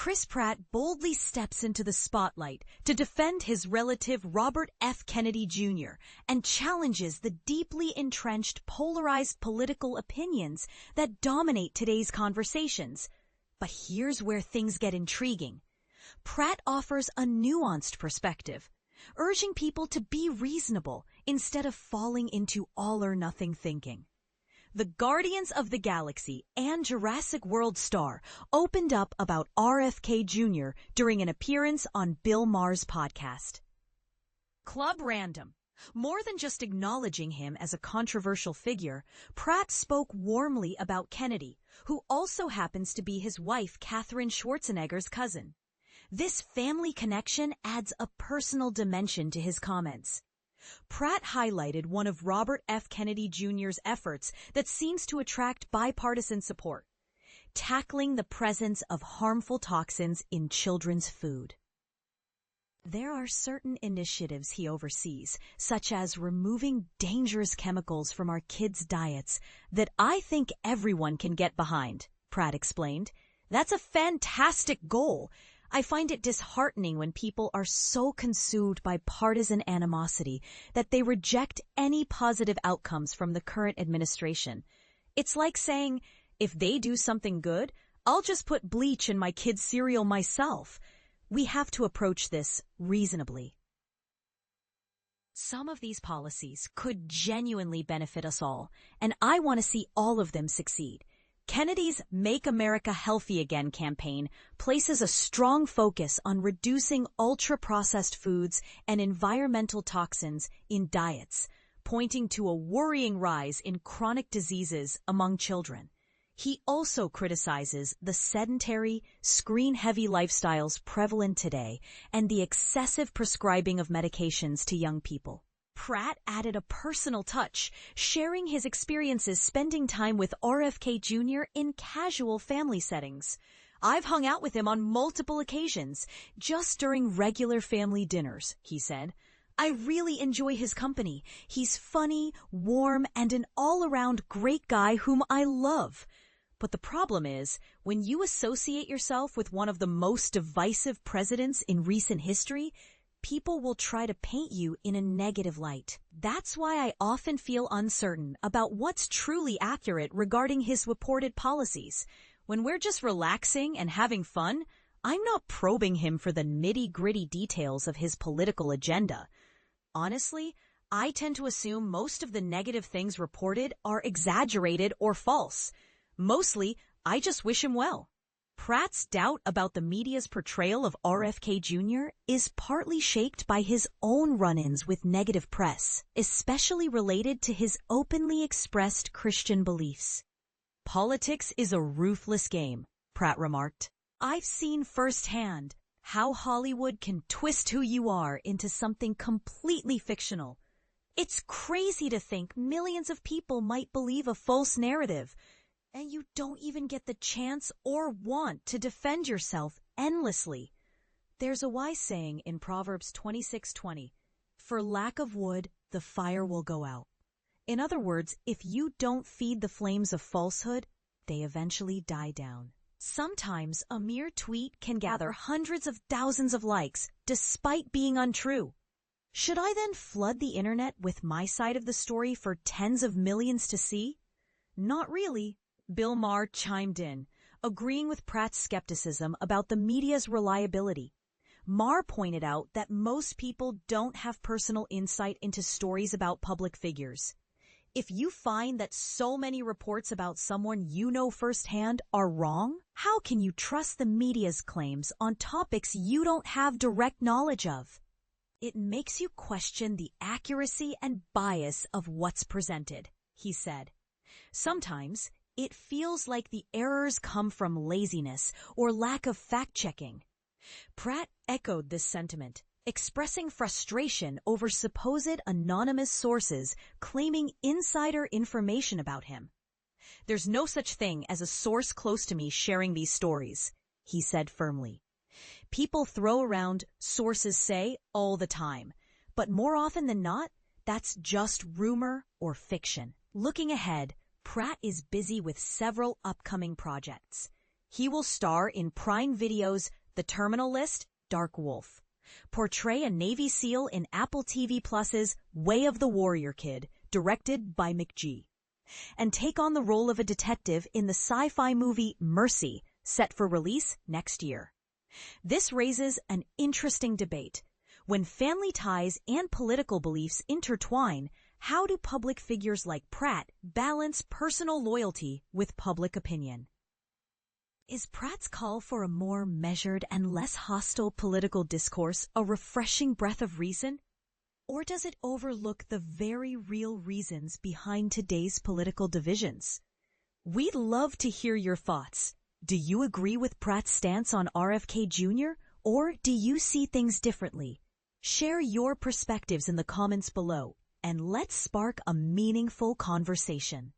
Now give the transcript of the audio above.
Chris Pratt boldly steps into the spotlight to defend his relative Robert F. Kennedy Jr. and challenges the deeply entrenched polarized political opinions that dominate today's conversations. But here's where things get intriguing. Pratt offers a nuanced perspective, urging people to be reasonable instead of falling into all-or-nothing thinking. The Guardians of the Galaxy and Jurassic World star opened up about RFK Jr. during an appearance on Bill Maher's podcast. Club Random. More than just acknowledging him as a controversial figure, Pratt spoke warmly about Kennedy, who also happens to be his wife Katherine Schwarzenegger's cousin. This family connection adds a personal dimension to his comments. Pratt highlighted one of Robert F. Kennedy Jr.'s efforts that seems to attract bipartisan support: tackling the presence of harmful toxins in children's food. There are certain initiatives he oversees, such as removing dangerous chemicals from our kids' diets, that I think everyone can get behind, Pratt explained. That's a fantastic goal. I find it disheartening when people are so consumed by partisan animosity that they reject any positive outcomes from the current administration. It's like saying, if they do something good, I'll just put bleach in my kids' cereal myself. We have to approach this reasonably. Some of these policies could genuinely benefit us all, and I want to see all of them succeed. Kennedy's Make America Healthy Again campaign places a strong focus on reducing ultra-processed foods and environmental toxins in diets, pointing to a worrying rise in chronic diseases among children. He also criticizes the sedentary, screen-heavy lifestyles prevalent today and the excessive prescribing of medications to young people. Pratt added a personal touch, sharing his experiences spending time with RFK Jr. in casual family settings. I've hung out with him on multiple occasions, just during regular family dinners, he said. I really enjoy his company. He's funny, warm, and an all-around great guy whom I love. But the problem is, when you associate yourself with one of the most divisive presidents in recent history, people will try to paint you in a negative light. That's why I often feel uncertain about what's truly accurate regarding his reported policies. When we're just relaxing and having fun, I'm not probing him for the nitty-gritty details of his political agenda. Honestly, I tend to assume most of the negative things reported are exaggerated or false. Mostly, I just wish him well. Pratt's doubt about the media's portrayal of RFK Jr. is partly shaped by his own run-ins with negative press, especially related to his openly expressed Christian beliefs. Politics is a ruthless game, Pratt remarked. I've seen firsthand how Hollywood can twist who you are into something completely fictional. It's crazy to think millions of people might believe a false narrative, and you don't even get the chance or want to defend yourself endlessly. There's a wise saying in Proverbs 26:20, "For lack of wood, the fire will go out." In other words, if you don't feed the flames of falsehood, they eventually die down. Sometimes a mere tweet can gather hundreds of thousands of likes despite being untrue. Should I then flood the internet with my side of the story for tens of millions to see? Not really. Bill Maher chimed in, agreeing with Pratt's skepticism about the media's reliability. Maher pointed out that most people don't have personal insight into stories about public figures. If you find that so many reports about someone you know firsthand are wrong, how can you trust the media's claims on topics you don't have direct knowledge of? It makes you question the accuracy and bias of what's presented, he said. Sometimes it feels like the errors come from laziness or lack of fact-checking. Pratt echoed this sentiment, expressing frustration over supposed anonymous sources claiming insider information about him. There's no such thing as a source close to me sharing these stories, he said firmly. People throw around "sources say" all the time, but more often than not, that's just rumor or fiction. Looking ahead, Pratt is busy with several upcoming projects. He will star in Prime Video's The Terminal List, Dark Wolf, portray a Navy SEAL in Apple TV Plus's Way of the Warrior Kid, directed by McG, and take on the role of a detective in the sci-fi movie Mercy, set for release next year. This raises an interesting debate. When family ties and political beliefs intertwine, how do public figures like Pratt balance personal loyalty with public opinion? Is Pratt's call for a more measured and less hostile political discourse a refreshing breath of reason? Or does it overlook the very real reasons behind today's political divisions? We'd love to hear your thoughts. Do you agree with Pratt's stance on RFK Jr., or do you see things differently? Share your perspectives in the comments below, and let's spark a meaningful conversation.